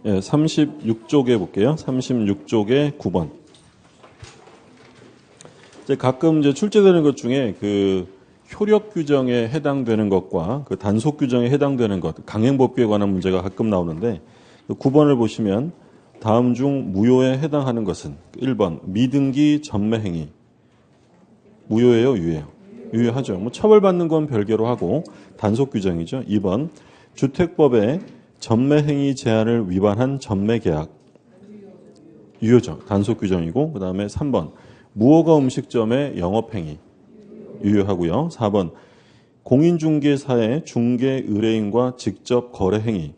예, 36쪽에 볼게요. 36쪽에 9번. 이제 가끔 이제 출제되는 것 중에 그 효력 규정에 해당되는 것과 그 단속 규정에 해당되는 것, 강행법규에 관한 문제가 가끔 나오는데, 그 9번을 보시면 다음 중 무효에 해당하는 것은 1번 미등기 전매행위. 무효예요, 유예요? 유효하죠. 뭐 처벌받는 건 별개로 하고 단속 규정이죠. 2번 주택법의 전매행위 제한을 위반한 전매계약. 유효죠. 단속 규정이고, 그 다음에 3번 무허가 음식점의 영업행위. 유효하고요. 4번 공인중개사의 중개 의뢰인과 직접 거래행위.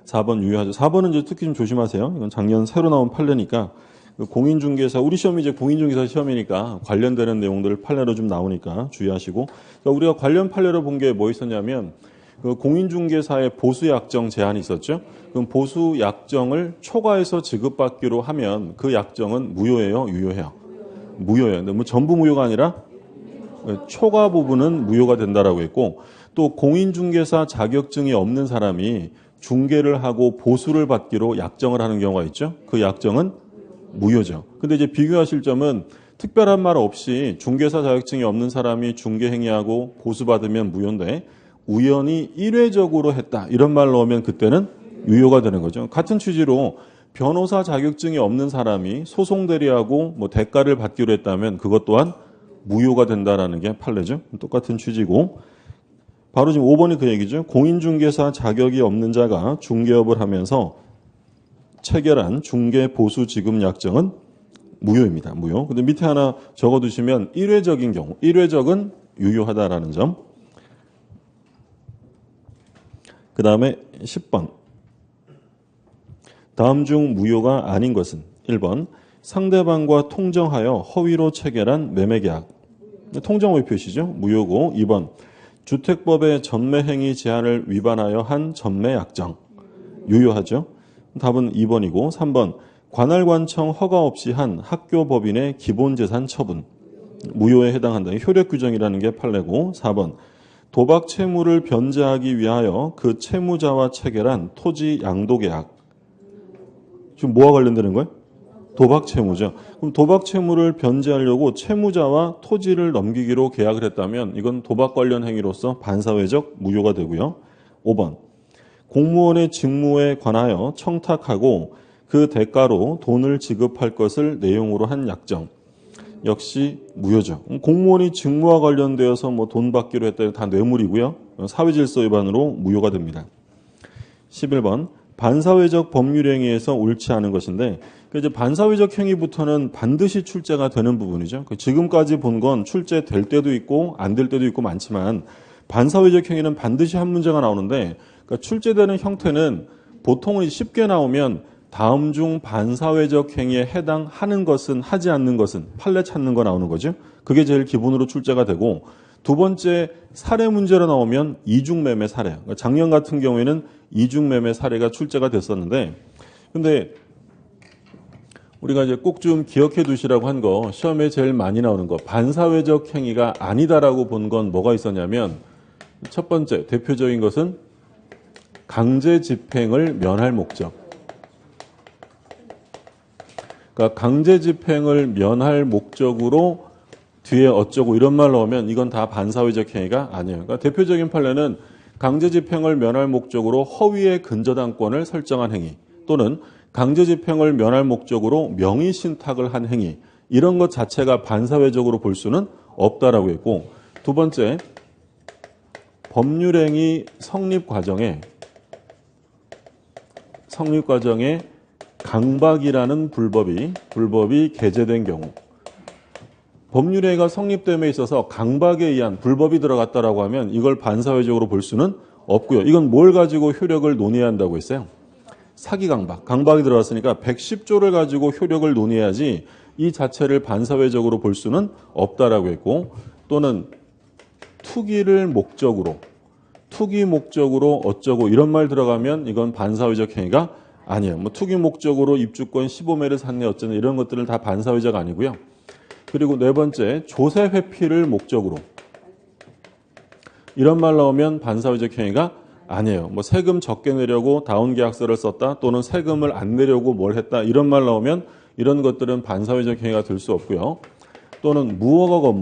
4번 유효하죠. 4번은 이제 특히 좀 조심하세요. 이건 작년 새로 나온 판례니까 공인중개사, 우리 시험이 이제 공인중개사 시험이니까 관련되는 내용들을 판례로 좀 나오니까 주의하시고, 그러니까 우리가 관련 판례로 본 게 뭐 있었냐면 그 공인중개사의 보수약정 제한이 있었죠. 그럼 보수약정을 초과해서 지급받기로 하면 그 약정은 무효예요, 유효해요? 무효예요. 근데 뭐 전부 무효가 아니라 초과 부분은 무효가 된다라고 했고, 또 공인중개사 자격증이 없는 사람이 중개를 하고 보수를 받기로 약정을 하는 경우가 있죠. 그 약정은 무효죠. 근데 이제 비교하실 점은 특별한 말 없이 중개사 자격증이 없는 사람이 중개 행위하고 보수받으면 무효인데 우연히 일회적으로 했다 이런 말 넣으면 그때는 유효가 되는 거죠. 같은 취지로 변호사 자격증이 없는 사람이 소송 대리하고 뭐 대가를 받기로 했다면 그것 또한 무효가 된다라는 게 판례죠. 똑같은 취지고, 바로 지금 5번이 그 얘기죠. 공인중개사 자격이 없는 자가 중개업을 하면서 체결한 중개 보수 지급 약정은 무효입니다. 무효. 근데 밑에 하나 적어두시면 일회적인 경우, 일회적은 유효하다라는 점. 그 다음에 10번. 다음 중 무효가 아닌 것은 1번 상대방과 통정하여 허위로 체결한 매매계약. 통정의 표시죠. 무효고. 2번 주택법의 전매행위 제한을 위반하여 한 전매약정. 유효하죠. 답은 2번이고 3번 관할관청 허가 없이 한 학교법인의 기본재산 처분. 무효에 해당한다. 효력 규정이라는 게 판례고. 4번 도박 채무를 변제하기 위하여 그 채무자와 체결한 토지 양도계약. 지금 뭐와 관련되는 거예요? 도박 채무죠. 그럼 도박 채무를 변제하려고 채무자와 토지를 넘기기로 계약을 했다면 이건 도박 관련 행위로서 반사회적 무효가 되고요. 5번 공무원의 직무에 관하여 청탁하고 그 대가로 돈을 지급할 것을 내용으로 한 약정. 역시 무효죠. 공무원이 직무와 관련되어서 뭐 돈 받기로 했다 다 뇌물이고요. 사회질서 위반으로 무효가 됩니다. 11번 반사회적 법률행위에서 옳지 않은 것인데, 이제 반사회적 행위부터는 반드시 출제가 되는 부분이죠. 지금까지 본 건 출제될 때도 있고 안 될 때도 있고 많지만 반사회적 행위는 반드시 한 문제가 나오는데, 그러니까 출제되는 형태는 보통은 쉽게 나오면 다음 중 반사회적 행위에 해당하는 것은 하지 않는 것은 판례 찾는 거 나오는 거죠. 그게 제일 기본으로 출제가 되고, 두 번째 사례 문제로 나오면 이중매매 사례. 작년 같은 경우에는 이중매매 사례가 출제가 됐었는데, 근데 우리가 이제 꼭 좀 기억해 두시라고 한 거, 시험에 제일 많이 나오는 거, 반사회적 행위가 아니다라고 본 건 뭐가 있었냐면, 첫 번째 대표적인 것은 강제 집행을 면할 목적. 그러니까 강제 집행을 면할 목적으로 뒤에 어쩌고 이런 말 넣으면 이건 다 반사회적 행위가 아니에요. 그러니까 대표적인 판례는 강제 집행을 면할 목적으로 허위의 근저당권을 설정한 행위, 또는 강제 집행을 면할 목적으로 명의 신탁을 한 행위, 이런 것 자체가 반사회적으로 볼 수는 없다라고 했고, 두 번째 법률행위 성립 과정에 강박이라는 불법이 게재된 경우, 법률행위가 성립됨에 있어서 강박에 의한 불법이 들어갔다라고 하면 이걸 반사회적으로 볼 수는 없고요. 이건 뭘 가지고 효력을 논의해야 한다고 했어요? 사기 강박이 들어갔으니까 110조를 가지고 효력을 논의해야지 이 자체를 반사회적으로 볼 수는 없다라고 했고, 또는 투기 목적으로 어쩌고 이런 말 들어가면 이건 반사회적 행위가 아니에요. 뭐 투기 목적으로 입주권 15매를 샀네 어쩌네 이런 것들은 다 반사회적 아니고요. 그리고 네 번째 조세 회피를 목적으로 이런 말 나오면 반사회적 행위가 아니에요. 뭐 세금 적게 내려고 다운 계약서를 썼다 또는 세금을 안 내려고 뭘 했다 이런 말 나오면 이런 것들은 반사회적 행위가 될 수 없고요. 또는 무허가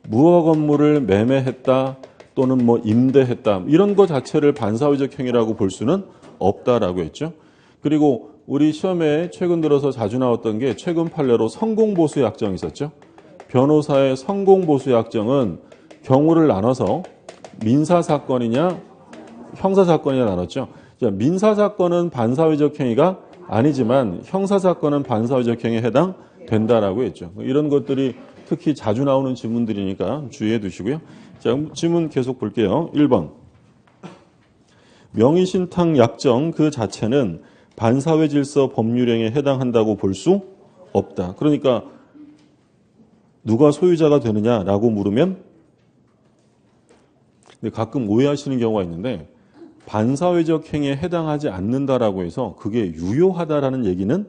건물을 매매했다 또는 뭐 임대했다 이런 것 자체를 반사회적 행위라고 볼 수는 없다라고 했죠. 그리고 우리 시험에 최근 들어서 자주 나왔던 게 최근 판례로 성공보수 약정이 있었죠. 변호사의 성공보수 약정은 경우를 나눠서 민사사건이냐 형사사건이냐 나눴죠. 민사사건은 반사회적 행위가 아니지만 형사사건은 반사회적 행위에 해당된다라고 했죠. 이런 것들이 특히 자주 나오는 질문들이니까 주의해 두시고요. 자, 질문 계속 볼게요. 1번. 명의신탁 약정 그 자체는 반사회 질서 법률행위에 해당한다고 볼 수 없다. 그러니까 누가 소유자가 되느냐라고 물으면 가끔 오해하시는 경우가 있는데 반사회적 행위에 해당하지 않는다라고 해서 그게 유효하다라는 얘기는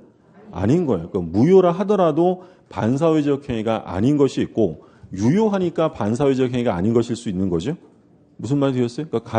아닌 거예요. 그러니까 무효라 하더라도 반사회적 행위가 아닌 것이 있고 유효하니까 반사회적 행위가 아닌 것일 수 있는 거죠. 무슨 말이 되었어요? 그러니까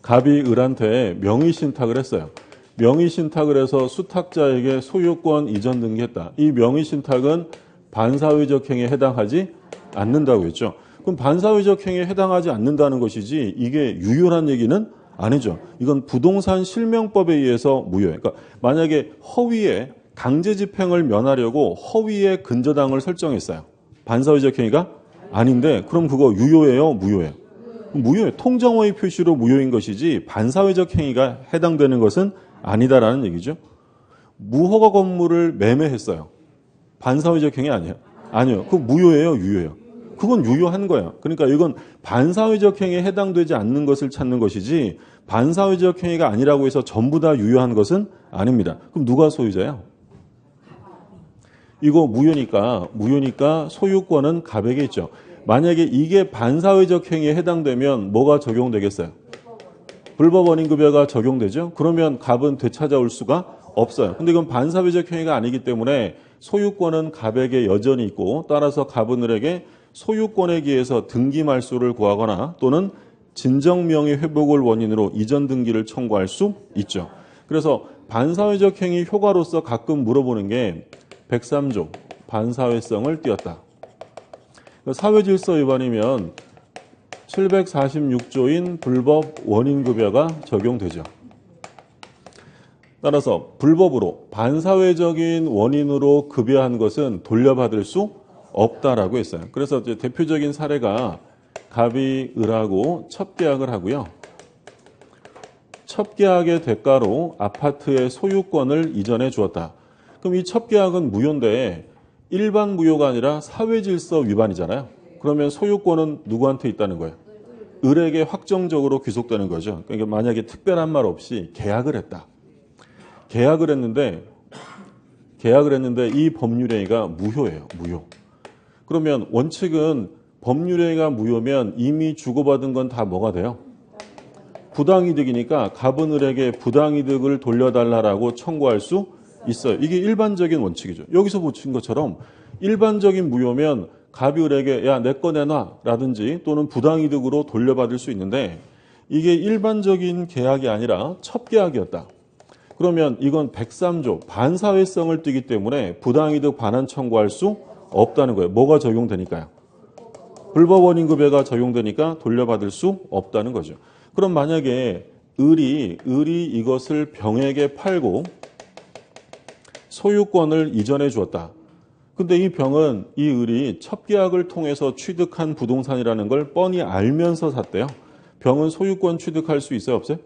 갑이 을한테 명의신탁을 했어요. 명의신탁을 해서 수탁자에게 소유권 이전 등기했다. 이 명의신탁은 반사회적 행위에 해당하지 않는다고 했죠. 그럼 반사회적 행위에 해당하지 않는다는 것이지 이게 유효한 얘기는 아니죠. 이건 부동산 실명법에 의해서 무효예요. 그러니까 만약에 허위에 강제 집행을 면하려고 허위에 근저당을 설정했어요. 반사회적 행위가 아닌데 그럼 그거 유효예요? 무효예요? 무효예요. 통정허위 표시로 무효인 것이지 반사회적 행위가 해당되는 것은 아니다라는 얘기죠. 무허가 건물을 매매했어요. 반사회적 행위 아니에요? 아니요. 그거 무효예요? 유효예요? 그건 유효한 거예요. 그러니까 이건 반사회적 행위에 해당되지 않는 것을 찾는 것이지 반사회적 행위가 아니라고 해서 전부 다 유효한 것은 아닙니다. 그럼 누가 소유자예요? 이거 무효니까 소유권은 갑에게 있죠. 만약에 이게 반사회적 행위에 해당되면 뭐가 적용되겠어요? 불법 원인급여가 적용되죠. 그러면 갑은 되찾아올 수가 없어요. 근데 이건 반사회적 행위가 아니기 때문에 소유권은 갑에게 여전히 있고 따라서 갑은 을에게 소유권에 기해서 등기 말소를 구하거나 또는 진정명의 회복을 원인으로 이전 등기를 청구할 수 있죠. 그래서 반사회적 행위 효과로서 가끔 물어보는 게 103조 반사회성을 띄었다. 사회질서 위반이면 746조인 불법 원인급여가 적용되죠. 따라서 불법으로 반사회적인 원인으로 급여한 것은 돌려받을 수 없다라고 했어요. 그래서 이제 대표적인 사례가 갑이 을하고 첩계약을 하고요. 첩계약의 대가로 아파트의 소유권을 이전해 주었다. 그럼 이 첩계약은 무효인데 일반 무효가 아니라 사회질서 위반이잖아요. 그러면 소유권은 누구한테 있다는 거예요? 을에게 확정적으로 귀속되는 거죠. 그러니까 만약에 특별한 말 없이 계약을 했다. 계약을 했는데 이 법률행위가 무효예요. 무효. 그러면 원칙은 법률행위가 무효면 이미 주고받은 건 다 뭐가 돼요? 부당이득이니까 갑은 을에게 부당이득을 돌려달라고 청구할 수 있어요. 이게 일반적인 원칙이죠. 여기서 보신 것처럼 일반적인 무효면 갑이 을에게 야, 내 거 내놔 라든지 또는 부당이득으로 돌려받을 수 있는데 이게 일반적인 계약이 아니라 첩계약이었다. 그러면 이건 103조 반사회성을 띠기 때문에 부당이득 반환 청구할 수 없다는 거예요. 뭐가 적용되니까요? 불법 원인급여가 적용되니까 돌려받을 수 없다는 거죠. 그럼 만약에 을이 이것을 병에게 팔고 소유권을 이전해 주었다. 근데 이 병은 이 을이 첩계약을 통해서 취득한 부동산이라는 걸 뻔히 알면서 샀대요. 병은 소유권 취득할 수 있어요? 없어요?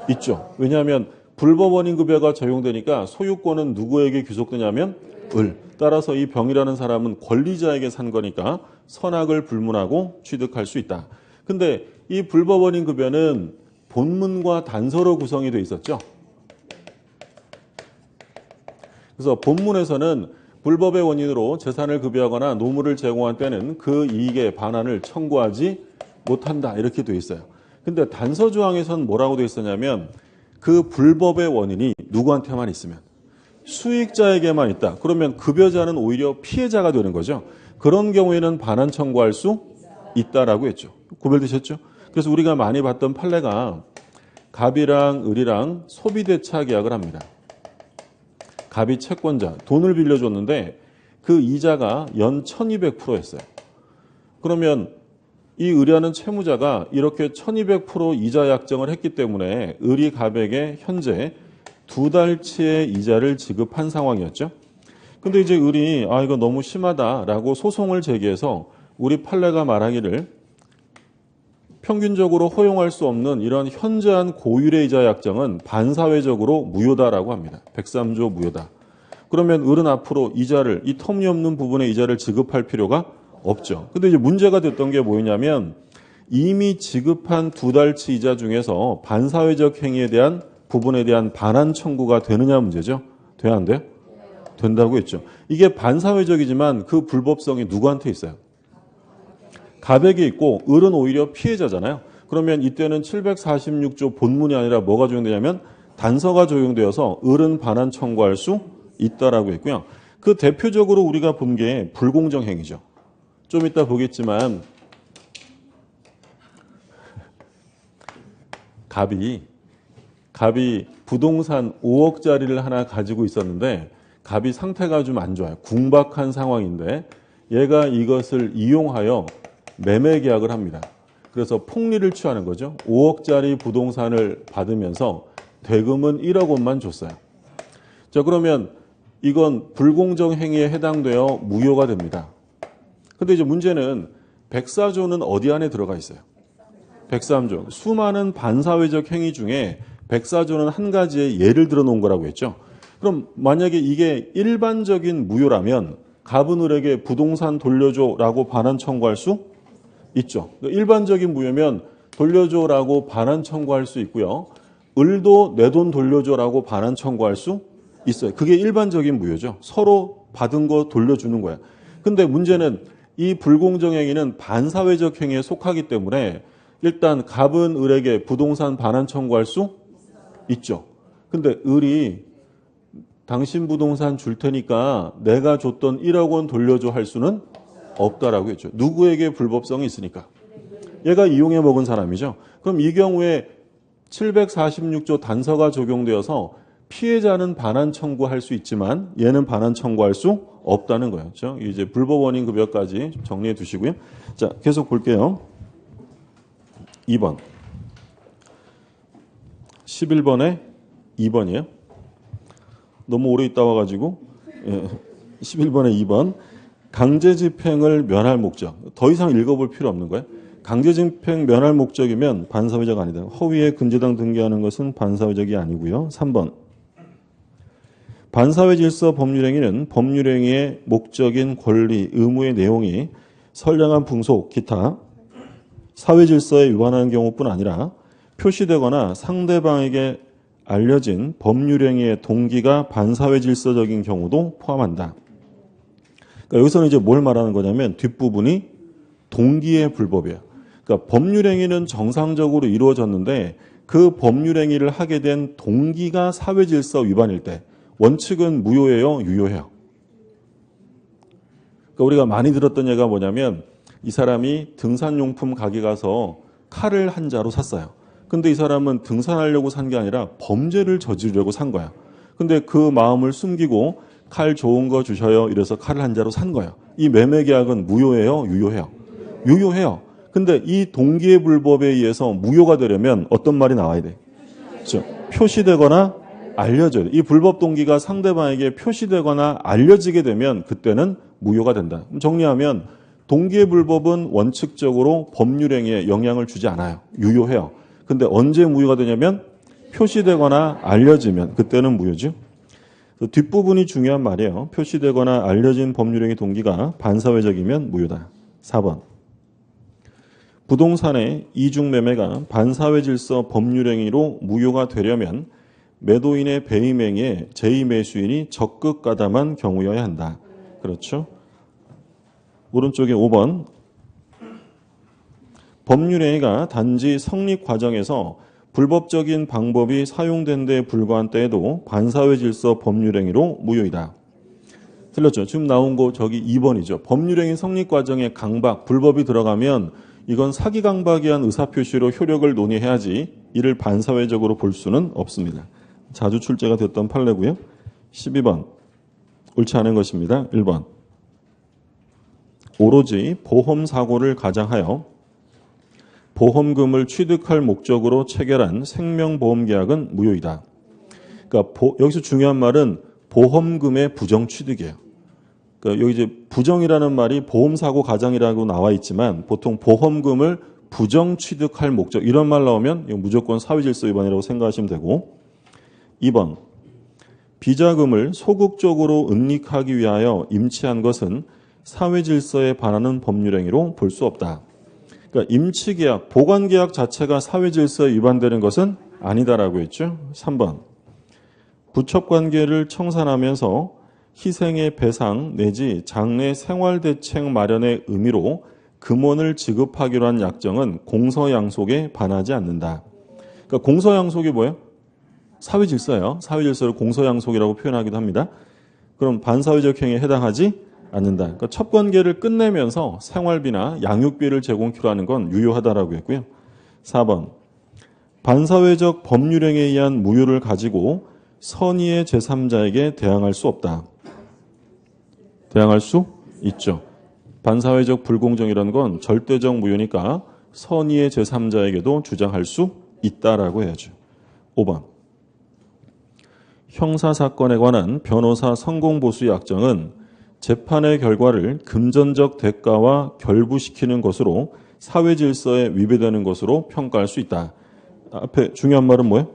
있죠. 왜냐하면 불법 원인급여가 적용되니까 소유권은 누구에게 귀속되냐면 을. 따라서 이 병이라는 사람은 권리자에게 산 거니까 선악을 불문하고 취득할 수 있다. 근데 이 불법 원인급여는 본문과 단서로 구성이 되어 있었죠. 그래서 본문에서는 불법의 원인으로 재산을 급여하거나 노무를 제공한 때는 그 이익의 반환을 청구하지 못한다. 이렇게 되어 있어요. 근데 단서 조항에서는 뭐라고 되어 있었냐면 그 불법의 원인이 누구한테만 있으면 수익자에게만 있다. 그러면 급여자는 오히려 피해자가 되는 거죠. 그런 경우에는 반환 청구할 수 있다라고 했죠. 구별되셨죠? 그래서 우리가 많이 봤던 판례가 갑이랑 을이랑 소비대차 계약을 합니다. 갑이 채권자, 돈을 빌려줬는데 그 이자가 연 1200%였어요. 그러면 이 을이라는 채무자가 이렇게 1200% 이자 약정을 했기 때문에 을이 갑에게 현재 2달치의 이자를 지급한 상황이었죠. 근데 이제 을이 이거 너무 심하다라고 소송을 제기해서 우리 판례가 말하기를 평균적으로 허용할 수 없는 이런 현저한 고율의 이자 약정은 반사회적으로 무효다라고 합니다. 103조 무효다. 그러면 을은 앞으로 이자를 이 터무니없는 부분의 이자를 지급할 필요가 없죠. 근데 이제 문제가 됐던 게 뭐냐면 이미 지급한 2달치 이자 중에서 반사회적 행위에 대한 부분에 대한 반환 청구가 되느냐 문제죠. 돼야 안 돼요? 된다고 했죠. 이게 반사회적이지만 그 불법성이 누구한테 있어요? 갑에게 있고 을은 오히려 피해자잖아요. 그러면 이때는 746조 본문이 아니라 뭐가 적용되냐면 단서가 적용되어서 을은 반환 청구할 수 있다라고 했고요. 그 대표적으로 우리가 본 게 불공정 행위죠. 좀 이따 보겠지만 갑이 부동산 5억짜리를 하나 가지고 있었는데 갑이 상태가 좀 안 좋아요. 궁박한 상황인데 얘가 이것을 이용하여 매매 계약을 합니다. 그래서 폭리를 취하는 거죠. 5억짜리 부동산을 받으면서 대금은 1억 원만 줬어요. 자, 그러면 이건 불공정 행위에 해당되어 무효가 됩니다. 근데 이제 문제는 104조는 어디 안에 들어가 있어요? 103조. 수많은 반사회적 행위 중에 104조는 한 가지의 예를 들어 놓은 거라고 했죠. 그럼 만약에 이게 일반적인 무효라면 갑은 을에게 부동산 돌려줘라고 반환 청구할 수 있죠. 일반적인 무효면 돌려줘라고 반환 청구할 수 있고요. 을도 내 돈 돌려줘라고 반환 청구할 수 있어요. 그게 일반적인 무효죠. 서로 받은 거 돌려주는 거야. 근데 문제는 이 불공정 행위는 반사회적 행위에 속하기 때문에 일단 갑은 을에게 부동산 반환 청구할 수 있죠. 근데 을이 당신 부동산 줄 테니까 내가 줬던 1억 원 돌려줘 할 수는 없다라고 했죠. 누구에게 불법성이 있으니까. 얘가 이용해 먹은 사람이죠. 그럼 이 경우에 746조 단서가 적용되어서 피해자는 반환 청구할 수 있지만 얘는 반환 청구할 수 없다는 거예요. 그렇죠? 이제 불법 원인 급여까지 좀 정리해 두시고요. 자, 계속 볼게요. 2번. 11번에 2번이에요. 너무 오래 있다 와가지고 11번에 2번. 강제집행을 면할 목적. 더 이상 읽어볼 필요 없는 거예요. 강제집행 면할 목적이면 반사회적 아니다. 허위에 근저당 등기하는 것은 반사회적이 아니고요. 3번. 반사회 질서 법률행위는 법률행위의 목적인 권리, 의무의 내용이 선량한 풍속, 기타 사회 질서에 위반하는 경우뿐 아니라 표시되거나 상대방에게 알려진 법률행위의 동기가 반사회 질서적인 경우도 포함한다. 그러니까 여기서는 이제 뭘 말하는 거냐면 뒷부분이 동기의 불법이에요. 그러니까 법률행위는 정상적으로 이루어졌는데 그 법률행위를 하게 된 동기가 사회질서 위반일 때 원칙은 무효예요, 유효해요? 그러니까 우리가 많이 들었던 얘기가 뭐냐면 이 사람이 등산용품 가게 가서 칼을 한 자루 샀어요. 근데 이 사람은 등산하려고 산 게 아니라 범죄를 저지르려고 산 거야. 근데 그 마음을 숨기고 칼 좋은 거 주셔요. 이래서 칼을 한 자루 산 거예요. 이 매매 계약은 무효예요, 유효해요? 유효해요. 근데 이 동기의 불법에 의해서 무효가 되려면 어떤 말이 나와야 돼? 그렇죠? 표시되거나 알려져야 돼. 이 불법 동기가 상대방에게 표시되거나 알려지게 되면 그때는 무효가 된다. 정리하면 동기의 불법은 원칙적으로 법률행위에 영향을 주지 않아요. 유효해요. 근데 언제 무효가 되냐면 표시되거나 알려지면 그때는 무효죠. 뒷부분이 중요한 말이에요. 표시되거나 알려진 법률행위 동기가 반사회적이면 무효다. 4번. 부동산의 이중매매가 반사회 질서 법률행위로 무효가 되려면 매도인의 배임행위에 제2매수인이 적극 가담한 경우여야 한다. 그렇죠? 오른쪽에 5번. 법률행위가 단지 성립 과정에서 불법적인 방법이 사용된 데 불과한 때에도 반사회 질서 법률행위로 무효이다. 틀렸죠. 지금 나온 거 저기 2번이죠. 법률행위 성립 과정에 강박, 불법이 들어가면 이건 사기 강박에 한 의사표시로 효력을 논의해야지 이를 반사회적으로 볼 수는 없습니다. 자주 출제가 됐던 판례고요. 12번. 옳지 않은 것입니다. 1번. 오로지 보험사고를 가장하여 보험금을 취득할 목적으로 체결한 생명보험계약은 무효이다. 그러니까 여기서 중요한 말은 보험금의 부정 취득이에요. 그러니까 여기 이제 부정이라는 말이 보험사고 가장이라고 나와 있지만 보통 보험금을 부정 취득할 목적 이런 말 나오면 이거 무조건 사회질서 위반이라고 생각하시면 되고 2번. 비자금을 소극적으로 은닉하기 위하여 임치한 것은 사회질서에 반하는 법률행위로 볼 수 없다. 그러니까 임치계약, 보관계약 자체가 사회질서에 위반되는 것은 아니다라고 했죠. 3번. 부첩관계를 청산하면서 희생의 배상 내지 장래 생활대책 마련의 의미로 금원을 지급하기로 한 약정은 공서양속에 반하지 않는다. 그러니까 공서양속이 뭐예요? 사회질서예요. 사회질서를 공서양속이라고 표현하기도 합니다. 그럼 반사회적 행위에 해당하지 않는다. 그러니까 첩관계를 끝내면서 생활비나 양육비를 제공키로 하는 건 유효하다라고 했고요. 4번. 반사회적 법률행위에 의한 무효를 가지고 선의의 제3자에게 대항할 수 없다. 대항할 수 있죠. 반사회적 불공정이라는 건 절대적 무효니까 선의의 제3자에게도 주장할 수 있다라고 해야죠. 5번. 형사사건에 관한 변호사 성공보수 약정은 재판의 결과를 금전적 대가와 결부시키는 것으로 사회질서에 위배되는 것으로 평가할 수 있다. 앞에 중요한 말은 뭐예요?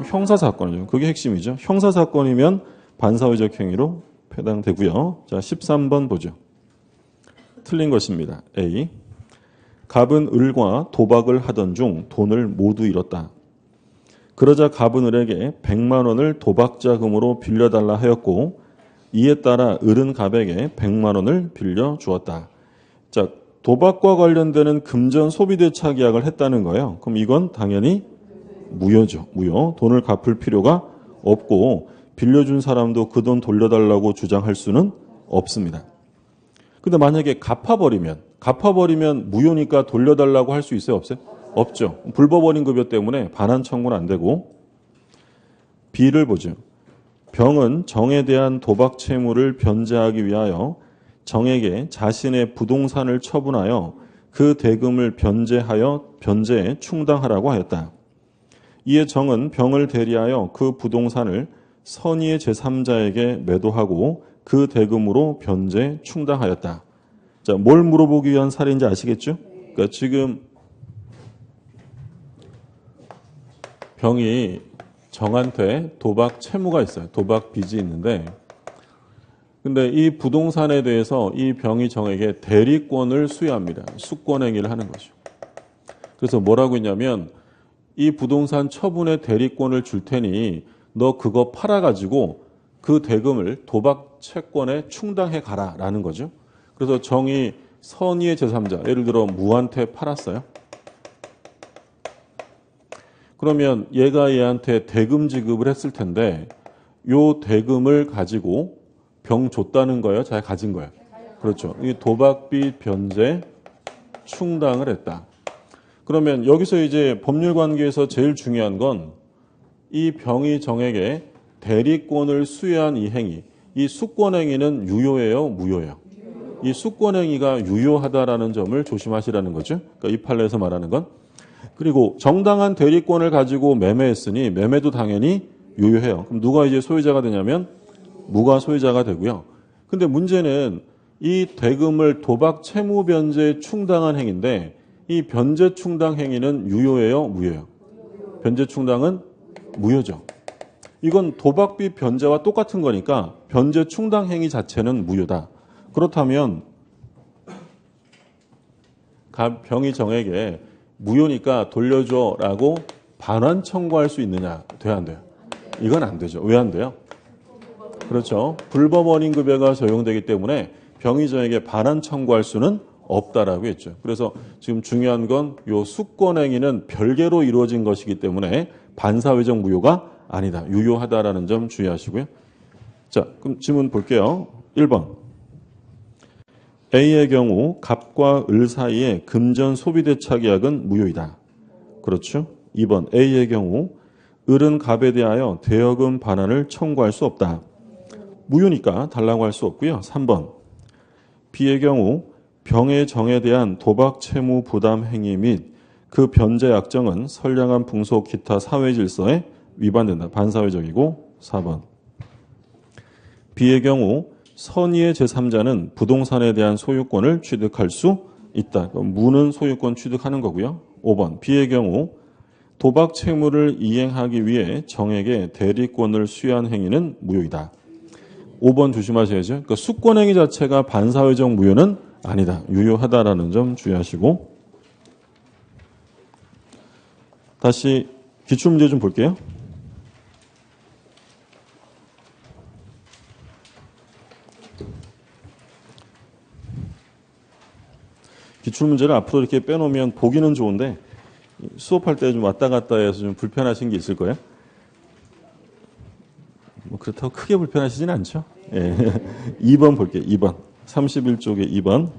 형사사건이죠. 그게 핵심이죠. 형사사건이면 반사회적 행위로 해당되고요. 자, 13번 보죠. 틀린 것입니다. A. 갑은 을과 도박을 하던 중 돈을 모두 잃었다. 그러자 갑은 을에게 100만 원을 도박자금으로 빌려달라 하였고 이에 따라 을은 갑에게 100만 원을 빌려주었다. 자, 도박과 관련되는 금전 소비대차 계약을 했다는 거예요. 그럼 이건 당연히 무효죠. 무효. 돈을 갚을 필요가 없고 빌려준 사람도 그 돈 돌려달라고 주장할 수는 없습니다. 근데 만약에 갚아버리면 무효니까 돌려달라고 할 수 있어요? 없어요? 없죠. 불법원인 급여 때문에 반환 청구는 안 되고. B를 보죠. 병은 정에 대한 도박 채무를 변제하기 위하여 정에게 자신의 부동산을 처분하여 그 대금을 변제에 충당하라고 하였다. 이에 정은 병을 대리하여 그 부동산을 선의의 제3자에게 매도하고 그 대금으로 변제 충당하였다. 자, 뭘 물어보기 위한 사례인지 아시겠죠? 그러니까 지금 병이 정한테 도박 채무가 있어요. 도박 빚이 있는데 근데 이 부동산에 대해서 이 병이 정에게 대리권을 수여합니다. 수권행위를 하는 거죠. 그래서 뭐라고 했냐면 이 부동산 처분의 대리권을 줄 테니 너 그거 팔아가지고 그 대금을 도박 채권에 충당해 가라라는 거죠. 그래서 정이 선의의 제3자, 예를 들어 무한테 팔았어요. 그러면 얘가 얘한테 대금 지급을 했을 텐데 요 대금을 가지고 병 줬다는 거예요? 자기가 가진 거예요? 그렇죠. 이 도박비 변제 충당을 했다. 그러면 여기서 이제 법률 관계에서 제일 중요한 건 이 병이 정에게 대리권을 수여한 이 행위, 이 수권행위는 유효예요? 무효예요? 이 수권행위가 유효하다라는 점을 조심하시라는 거죠. 그러니까 이 판례에서 말하는 건. 그리고 정당한 대리권을 가지고 매매했으니 매매도 당연히 유효해요. 그럼 누가 이제 소유자가 되냐면 무가 소유자가 되고요. 근데 문제는 이 대금을 도박 채무 변제에 충당한 행위인데 이 변제 충당 행위는 유효예요? 무효예요? 변제 충당은 무효죠. 이건 도박비 변제와 똑같은 거니까 변제 충당 행위 자체는 무효다. 그렇다면 병이 정에게 무효니까 돌려줘라고 반환 청구할 수 있느냐? 돼야 안 돼요? 이건 안 되죠. 왜 안 돼요? 그렇죠. 불법원인 급여가 적용되기 때문에 병이 정에게 반환 청구할 수는 없다라고 했죠. 그래서 지금 중요한 건 요 수권행위는 별개로 이루어진 것이기 때문에 반사회적 무효가 아니다. 유효하다라는 점 주의하시고요. 자, 그럼 질문 볼게요. 1번. A의 경우 갑과 을 사이의 금전 소비대차 계약은 무효이다. 그렇죠? 2번. A의 경우 을은 갑에 대하여 대여금 반환을 청구할 수 없다. 무효니까 달라고 할 수 없고요. 3번. B의 경우 병의 정에 대한 도박 채무 부담 행위 및 그 변제 약정은 선량한 풍속 기타 사회 질서에 위반된다. 반사회적이고. 4번. B의 경우 선의의 제3자는 부동산에 대한 소유권을 취득할 수 있다. 무는 소유권 취득하는 거고요. 5번. B의 경우 도박 채무를 이행하기 위해 정에게 대리권을 수여한 행위는 무효이다. 5번 조심하셔야죠. 그러니까 수권행위 자체가 반사회적 무효는 아니다. 유효하다라는 점 주의하시고. 다시 기출문제 좀 볼게요. 기출문제를 앞으로 이렇게 빼놓으면 보기는 좋은데 수업할 때 좀 왔다 갔다 해서 좀 불편하신 게 있을 거예요. 뭐 그렇다고 크게 불편하시진 않죠. 예. 2번 볼게요. 2번. 31쪽에 2번.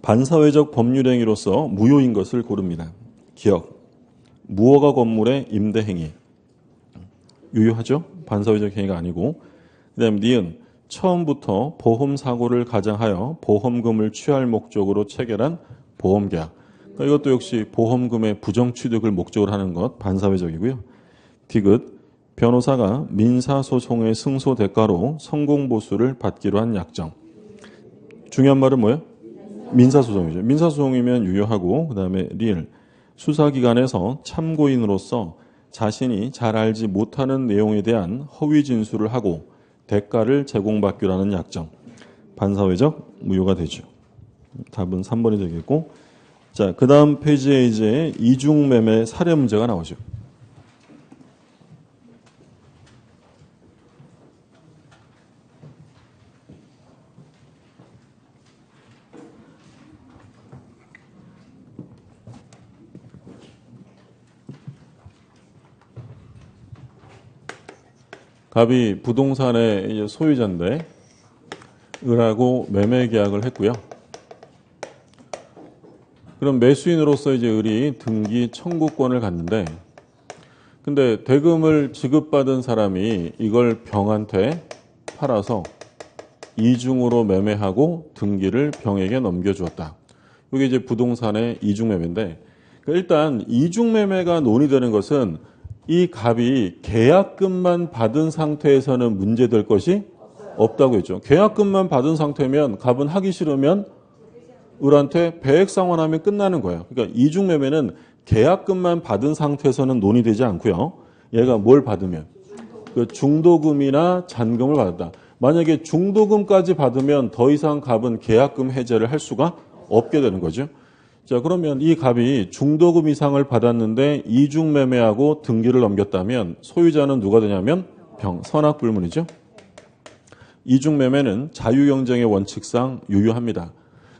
반사회적 법률행위로서 무효인 것을 고릅니다. 기억. 무허가 건물의 임대행위. 유효하죠? 반사회적 행위가 아니고. 그 다음에 니은. 처음부터 보험사고를 가장하여 보험금을 취할 목적으로 체결한 보험계약. 그러니까 이것도 역시 보험금의 부정취득을 목적으로 하는 것 반사회적이고요. 디귿. 변호사가 민사소송의 승소 대가로 성공보수를 받기로 한 약정. 중요한 말은 뭐예요? 민사소송이죠. 민사소송이면 유효하고 그 다음에 리을. 수사기관에서 참고인으로서 자신이 잘 알지 못하는 내용에 대한 허위 진술을 하고 대가를 제공받기로 하는 약정. 반사회적 무효가 되죠. 답은 3번이 되겠고. 자, 그 다음 페이지에 이제 이중매매 사례 문제가 나오죠. 갑이 부동산의 소유자인데 을하고 매매 계약을 했고요. 그럼 매수인으로서 이제 을이 등기 청구권을 갖는데, 근데 대금을 지급받은 사람이 이걸 병한테 팔아서 이중으로 매매하고 등기를 병에게 넘겨주었다. 이게 이제 부동산의 이중매매인데, 일단 이중매매가 논의되는 것은 이 갑이 계약금만 받은 상태에서는 문제될 것이 없다고 했죠. 계약금만 받은 상태면 갑은 하기 싫으면 을한테 배액상환하면 끝나는 거예요. 그러니까 이중매매는 계약금만 받은 상태에서는 논의되지 않고요. 얘가 뭘 받으면 그 중도금이나 잔금을 받았다. 만약에 중도금까지 받으면 더 이상 갑은 계약금 해제를 할 수가 없게 되는 거죠. 자, 그러면 이 갑이 중도금 이상을 받았는데 이중매매하고 등기를 넘겼다면 소유자는 누가 되냐면 병, 선악불문이죠. 이중매매는 자유경쟁의 원칙상 유효합니다.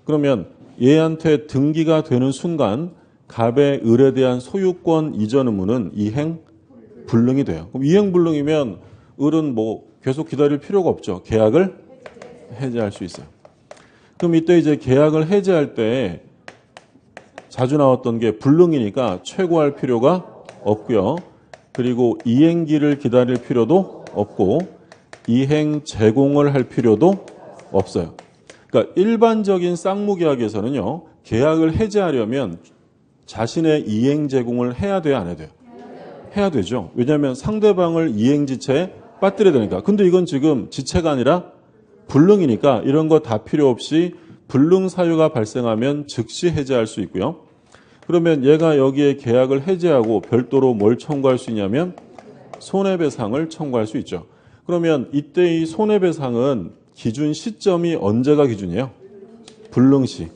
그러면 얘한테 등기가 되는 순간 갑의 을에 대한 소유권 이전 의무는 이행불능이 돼요. 그럼 이행불능이면 을은 뭐 계속 기다릴 필요가 없죠. 계약을 해제할 수 있어요. 그럼 이때 이제 계약을 해제할 때 자주 나왔던 게 불능이니까 최고할 필요가 없고요. 그리고 이행기를 기다릴 필요도 없고 이행 제공을 할 필요도 없어요. 그러니까 일반적인 쌍무계약에서는요. 계약을 해제하려면 자신의 이행 제공을 해야 돼요, 안 해야 돼요? 해야 되죠. 왜냐하면 상대방을 이행지체에 빠뜨려야 되니까. 근데 이건 지금 지체가 아니라 불능이니까 이런 거 다 필요 없이 불능 사유가 발생하면 즉시 해제할 수 있고요. 그러면 얘가 여기에 계약을 해제하고 별도로 뭘 청구할 수 있냐면 손해배상을 청구할 수 있죠. 그러면 이때 이 손해배상은 기준 시점이 언제가 기준이에요? 불능시.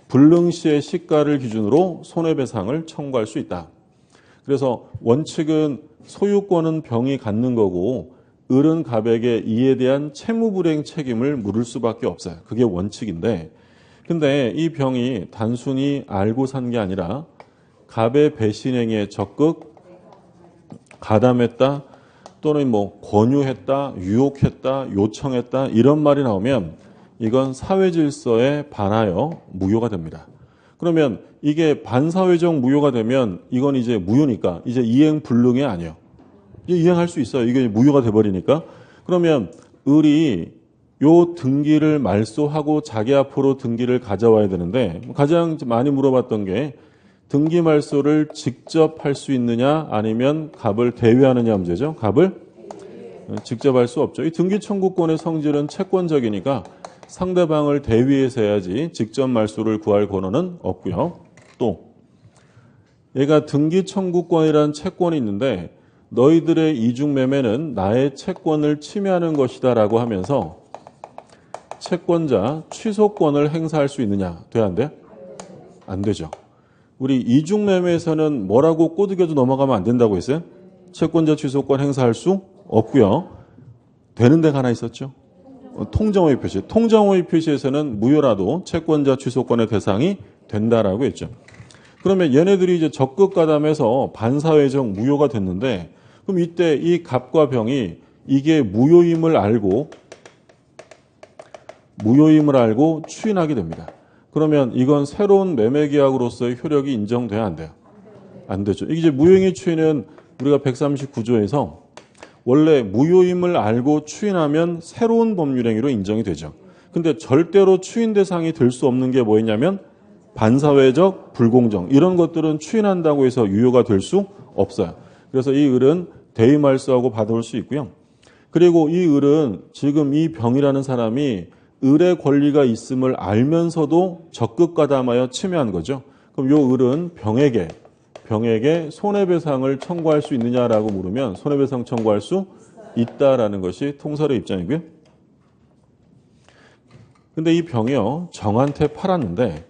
불능시의 시가를 기준으로 손해배상을 청구할 수 있다. 그래서 원칙은 소유권은 병이 갖는 거고 을은 갑에게 이에 대한 채무불이행 책임을 물을 수밖에 없어요. 그게 원칙인데 근데 이 병이 단순히 알고 산 게 아니라 갑의 배신행위에 적극 가담했다. 또는 뭐 권유했다, 유혹했다, 요청했다 이런 말이 나오면 이건 사회질서에 반하여 무효가 됩니다. 그러면 이게 반사회적 무효가 되면 이건 이제 무효니까 이제 이행 불능이 아니에요. 이제 이행할 수 있어요. 이게 무효가 돼버리니까. 그러면 을이 요 등기를 말소하고 자기 앞으로 등기를 가져와야 되는데 가장 많이 물어봤던 게 등기 말소를 직접 할 수 있느냐 아니면 갑을 대위하느냐 문제죠. 갑을 직접 할 수 없죠. 이 등기 청구권의 성질은 채권적이니까 상대방을 대위해서 해야지 직접 말소를 구할 권한은 없고요. 또 얘가 등기 청구권이라는 채권이 있는데 너희들의 이중매매는 나의 채권을 침해하는 것이다 라고 하면서 채권자 취소권을 행사할 수 있느냐? 돼야 안 돼? 안 되죠. 우리 이중매매에서는 뭐라고 꼬드겨도 넘어가면 안 된다고 했어요? 채권자 취소권 행사할 수 없고요. 되는 데가 하나 있었죠. 통정호의 표시. 통정호의 표시에서는 무효라도 채권자 취소권의 대상이 된다라고 했죠. 그러면 얘네들이 이제 적극 가담해서 반사회적 무효가 됐는데 그럼 이때 이 갑과 병이 이게 무효임을 알고 추인하게 됩니다. 그러면 이건 새로운 매매계약으로서의 효력이 인정돼야 안 돼요? 안 되죠. 이게 이제 무효행위 추인은 우리가 139조에서 원래 무효임을 알고 추인하면 새로운 법률행위로 인정이 되죠. 근데 절대로 추인 대상이 될 수 없는 게 뭐였냐면 반사회적 불공정 이런 것들은 추인한다고 해서 유효가 될 수 없어요. 그래서 이 을은 대위 말소하고 받아올 수 있고요. 그리고 이 을은 지금 이 병이라는 사람이 을의 권리가 있음을 알면서도 적극 가담하여 침해한 거죠. 그럼 요 을은 병에게 손해배상을 청구할 수 있느냐라고 물으면 손해배상 청구할 수 있다라는 것이 통설의 입장이고요. 근데 이 병이요 정한테 팔았는데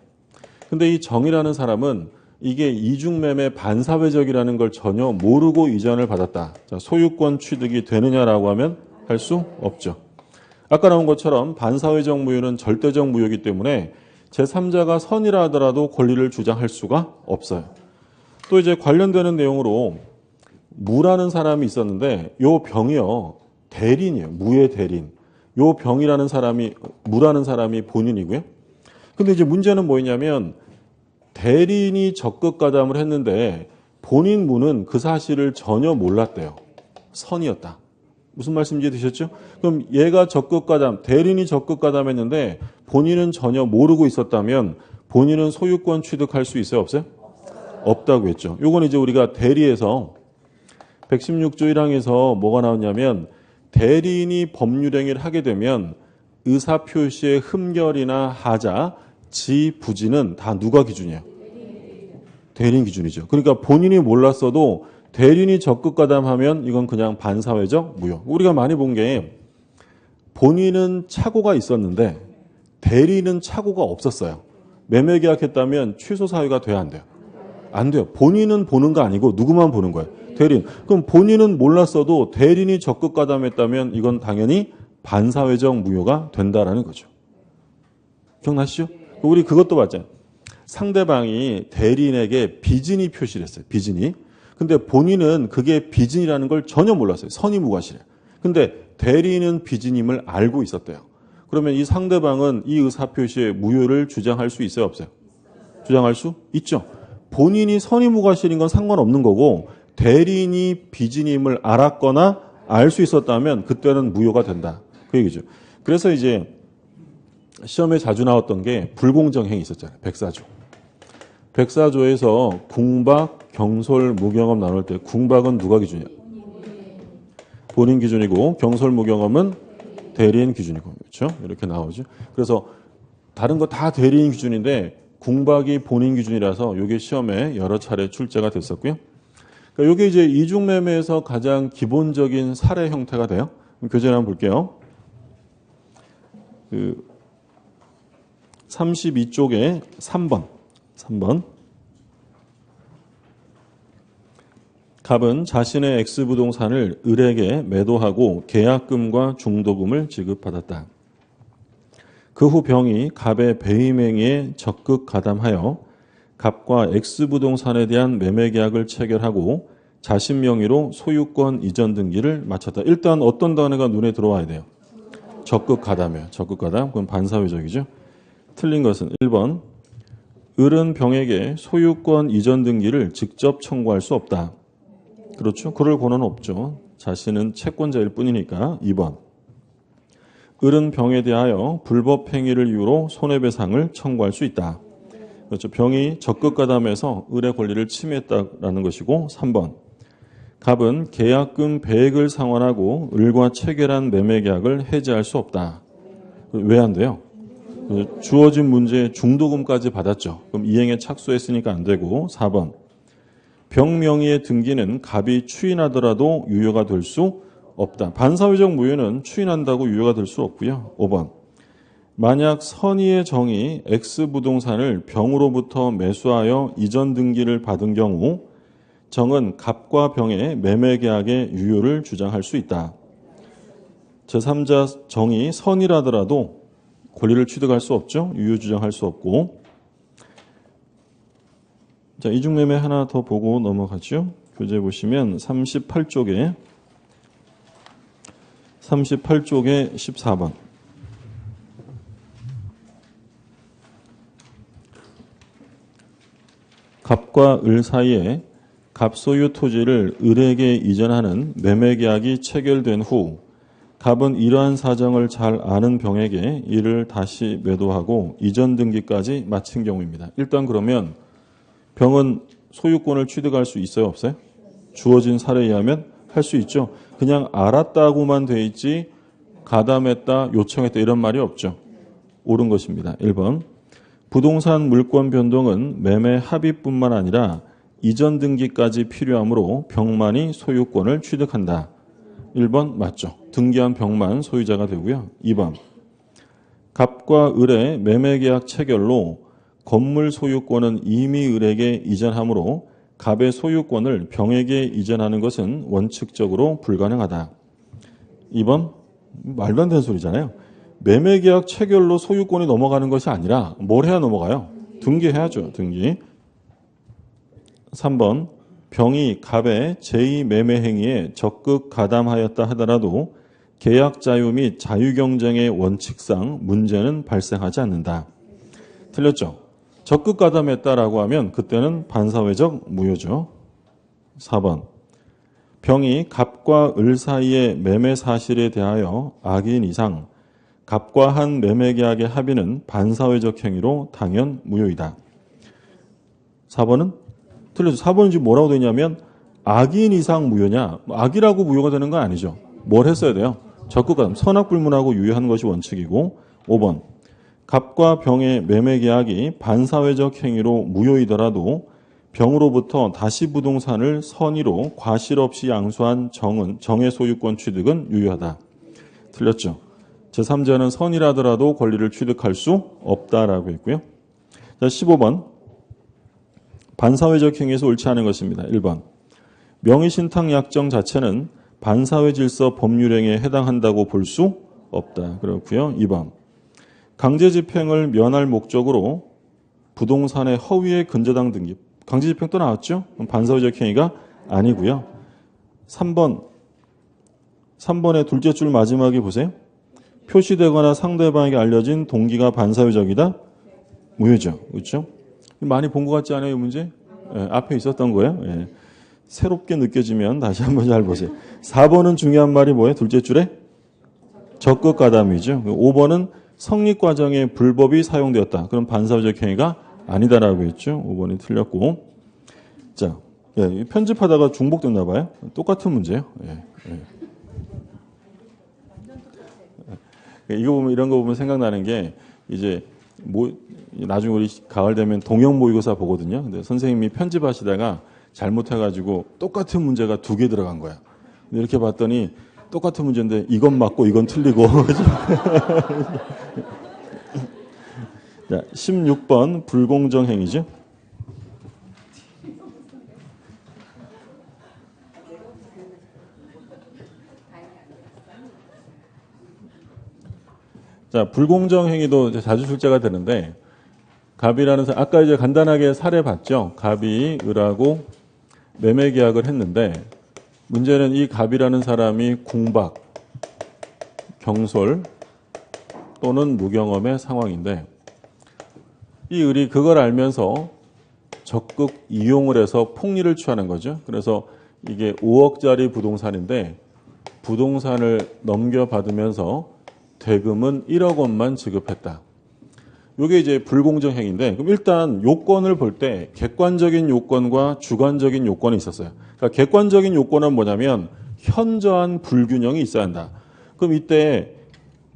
근데 이 정이라는 사람은 이게 이중매매 반사회적이라는 걸 전혀 모르고 이전을 받았다. 자, 소유권 취득이 되느냐라고 하면 할 수 없죠. 아까 나온 것처럼 반사회적 무효는 절대적 무효이기 때문에 제3자가 선이라 하더라도 권리를 주장할 수가 없어요. 또 이제 관련되는 내용으로 무라는 사람이 있었는데 요 병이요 대린이에요. 무의 대린. 요 병이라는 사람이 무라는 사람이 본인이고요. 근데 이제 문제는 뭐였냐면 대린이 적극 가담을 했는데 본인 무는 그 사실을 전혀 몰랐대요. 선이었다. 무슨 말씀인지 드셨죠? 그럼 얘가 적극 가담, 대린이 적극 가담했는데 본인은 전혀 모르고 있었다면 본인은 소유권 취득할 수 있어요? 없어요? 없다고 했죠. 요건 이제 우리가 대리에서 116조 1항에서 뭐가 나왔냐면 대리인이 법률행위를 하게 되면 의사표시의 흠결이나 하자, 지, 부지는 다 누가 기준이에요? 대리인 기준이죠. 그러니까 본인이 몰랐어도 대리인이 적극 가담하면 이건 그냥 반사회적 무효. 우리가 많이 본 게 본인은 착오가 있었는데 대리인은 착오가 없었어요. 매매 계약했다면 취소 사유가 돼야 안 돼요? 안 돼요. 본인은 보는 거 아니고 누구만 보는 거예요? 대리인. 그럼 본인은 몰랐어도 대리인이 적극 가담했다면 이건 당연히 반사회적 무효가 된다라는 거죠. 기억나시죠? 우리 그것도 봤잖아요. 상대방이 대리인에게 비진이 표시를 했어요. 비진이. 근데 본인은 그게 비진이라는 걸 전혀 몰랐어요. 선의 무과실에. 근데 대리인은 비진임을 알고 있었대요. 그러면 이 상대방은 이 의사표시의 무효를 주장할 수 있어요? 없어요? 주장할 수 있죠. 본인이 선의 무과실인 건 상관없는 거고 대리인이 비진임을 알았거나 알 수 있었다면 그때는 무효가 된다. 그 얘기죠. 그래서 이제 시험에 자주 나왔던 게 불공정행위 있었잖아요. 백사조. 백사조에서 궁박, 경솔, 무경험 나눌 때 궁박은 누가 기준이야? 본인 기준이고 경솔, 무경험은 대리인 기준이고 그렇죠? 이렇게 나오죠. 그래서 다른 거 다 대리인 기준인데 궁박이 본인 기준이라서 이게 시험에 여러 차례 출제가 됐었고요. 그러니까 이게 이제 이중매매에서 가장 기본적인 사례 형태가 돼요. 교재를 한번 볼게요. 32쪽에 3번. 갑은 자신의 X부동산을 을에게 매도하고 계약금과 중도금을 지급받았다. 그 후 병이 갑의 배임행위에 적극 가담하여 갑과 X부동산에 대한 매매계약을 체결하고 자신 명의로 소유권 이전 등기를 마쳤다. 일단 어떤 단어가 눈에 들어와야 돼요? 적극 가담이에요. 적극 가담. 그럼 반사회적이죠. 틀린 것은 1번. 을은 병에게 소유권 이전 등기를 직접 청구할 수 없다. 그렇죠. 그럴 권한은 없죠. 자신은 채권자일 뿐이니까. 2번. 을은 병에 대하여 불법 행위를 이유로 손해배상을 청구할 수 있다. 그렇죠. 병이 적극 가담해서 을의 권리를 침해했다라는 것이고. 3번. 갑은 계약금 배액을 상환하고 을과 체결한 매매계약을 해지할 수 없다. 왜 안 돼요? 주어진 문제에 중도금까지 받았죠. 그럼 이행에 착수했으니까 안 되고. 4번. 병 명의의 등기는 갑이 추인하더라도 유효가 될 수 없다. 반사회적 무효는 추인한다고 유효가 될 수 없고요. 5번. 만약 선의의 정이 X부동산을 병으로부터 매수하여 이전 등기를 받은 경우 정은 갑과 병의 매매계약의 유효를 주장할 수 있다. 제3자 정이 선이라더라도 권리를 취득할 수 없죠. 유효 주장할 수 없고. 자, 이중매매 하나 더 보고 넘어가죠. 교재 보시면 38쪽에 14번. 갑과 을 사이에 갑 소유 토지를 을에게 이전하는 매매계약이 체결된 후 갑은 이러한 사정을 잘 아는 병에게 이를 다시 매도하고 이전 등기까지 마친 경우입니다. 일단 그러면 병은 소유권을 취득할 수 있어요? 없어요? 주어진 사례에 의하면 할 수 있죠. 그냥 알았다고만 돼 있지 가담했다, 요청했다 이런 말이 없죠. 옳은 것입니다. 1번. 부동산 물권 변동은 매매 합의뿐만 아니라 이전 등기까지 필요하므로 병만이 소유권을 취득한다. 1번 맞죠. 등기한 병만 소유자가 되고요. 2번. 갑과 을의 매매계약 체결로 건물 소유권은 이미 을에게 이전하므로 갑의 소유권을 병에게 이전하는 것은 원칙적으로 불가능하다. 2번. 말도 안 되는 소리잖아요. 매매계약 체결로 소유권이 넘어가는 것이 아니라 뭘 해야 넘어가요? 등기해야죠. 등기. 3번. 병이 갑의 제2매매 행위에 적극 가담하였다 하더라도 계약 자유 및 자유경쟁의 원칙상 문제는 발생하지 않는다. 틀렸죠? 적극 가담했다라고 하면 그때는 반사회적 무효죠. 4번. 병이 갑과 을 사이의 매매 사실에 대하여 악인 이상 갑과 한 매매계약의 합의는 반사회적 행위로 당연 무효이다. 4번은? 틀렸죠. 4번은 지금 뭐라고 되냐면 악인 이상 무효냐? 악이라고 무효가 되는 건 아니죠. 뭘 했어야 돼요? 적극 가담. 선악불문하고 유효한 것이 원칙이고. 5번. 갑과 병의 매매계약이 반사회적 행위로 무효이더라도 병으로부터 다시 부동산을 선의로 과실 없이 양수한 정의 소유권 취득은 유효하다. 틀렸죠. 제3자는 선이라더라도 권리를 취득할 수 없다라고 했고요. 자, 15번. 반사회적 행위에서 옳지 않은 것입니다. 1번. 명의신탁 약정 자체는 반사회 질서 법률행위에 해당한다고 볼 수 없다. 그렇고요. 2번. 강제집행을 면할 목적으로 부동산의 허위의 근저당 등기. 강제집행 또 나왔죠? 그럼 반사회적 행위가 아니고요. 3번의 둘째 줄 마지막에 보세요. 표시되거나 상대방에게 알려진 동기가 반사회적이다. 무효죠. 그렇죠? 많이 본 것 같지 않아요, 이 문제? 예, 앞에 있었던 거예요. 예. 새롭게 느껴지면 다시 한번 잘 보세요. 4번은 중요한 말이 뭐예요? 둘째 줄에? 적극 가담이죠. 5번은 성립 과정에 불법이 사용되었다. 그럼 반사회적 행위가 아니다라고 했죠. 5번이 틀렸고. 자, 예, 편집하다가 중복됐나 봐요. 똑같은 문제예요. 예, 예. 이거 보면 이런 거 보면 생각나는 게 이제 나중에 우리 가을 되면 동영 모의고사 보거든요. 근데 선생님이 편집하시다가 잘못해가지고 똑같은 문제가 2개 들어간 거야. 근데 이렇게 봤더니 똑같은 문제인데 이건 맞고 이건 틀리고. 자, 16번 불공정 행위죠. 자, 불공정 행위도 자주 출제가 되는데 갑이라는 아까 이제 간단하게 사례 봤죠. 갑이 을하고 매매 계약을 했는데 문제는 이 갑이라는 사람이 궁박, 경솔 또는 무경험의 상황인데 이 을이 그걸 알면서 적극 이용을 해서 폭리를 취하는 거죠. 그래서 이게 5억짜리 부동산인데 부동산을 넘겨받으면서 대금은 1억 원만 지급했다. 이게 이제 불공정행위인데 그럼 일단 요건을 볼 때 객관적인 요건과 주관적인 요건이 있었어요. 그러니까 객관적인 요건은 뭐냐면 현저한 불균형이 있어야 한다. 그럼 이때